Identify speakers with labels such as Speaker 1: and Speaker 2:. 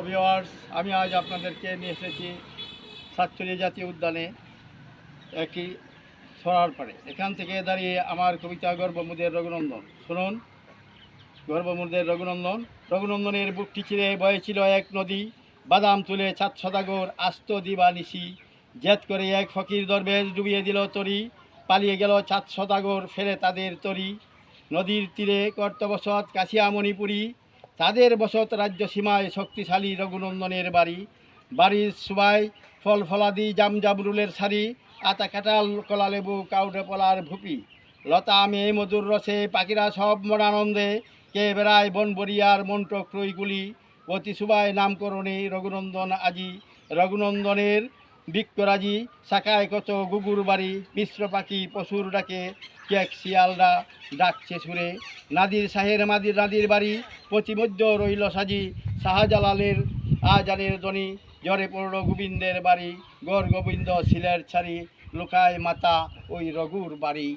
Speaker 1: Viewers, আমি আজ আপনাদেরকে নিয়ে এসেছি সাতচল্লিশ জাতীয় উদ্যানে একটি সরার পাড়ে। এখান থেকে দাঁড়িয়ে আমার কবিতা গর্বমুদের রঘুনন্দন শুনুন। গর্বমুদের রঘুনন্দনের বুকটি চিরে বয়েছিল এক নদী, বাদাম তুলে চাঁদ সদাগর আস্ত দিবা নিশি, জেদ করে এক ফকির দরবেশ ডুবিয়ে দিল তরি, পালিয়ে গেল চাঁদ সদাগর ফেলে তাদের তরি। নদীর তীরে কর্তবসত কাশিয়া মণিপুরী, তাদের বসত রাজ্য সীমায় শক্তিশালী রঘুনন্দনের বাড়ি। বাড়ির সুবাই ফল ফলাদি জামরুলের সারি, আতা কাঁঠাল কলা লেবু কাউডে পলার ভুপি, লতা আমে মধুর রসে পাখিরা সব মনানন্দে, কে বেড়ায় বনবরিয়ার মন্ত্র ক্রয়গুলি, অতি সুবায় নামকরণে রঘুনন্দন আজি। রঘুনন্দনের বৃক্ষরাজি শাখায় কত গুগুর বাড়ি, মিশ্র পাখি পশুর ডাকে কেক শিয়ালরা ডাকছে সুরে। নাদির শাহের নাদির বাড়ি প্রতিমধ্য রইল সাজি, শাহজালালের আজানের ধ্বনি জ্বরে পড়ল গোবিন্দের বাড়ি। গড় গোবিন্দ শিলের ছাড়ি, লুকায় মাতা ওই রঘুর বাড়ি।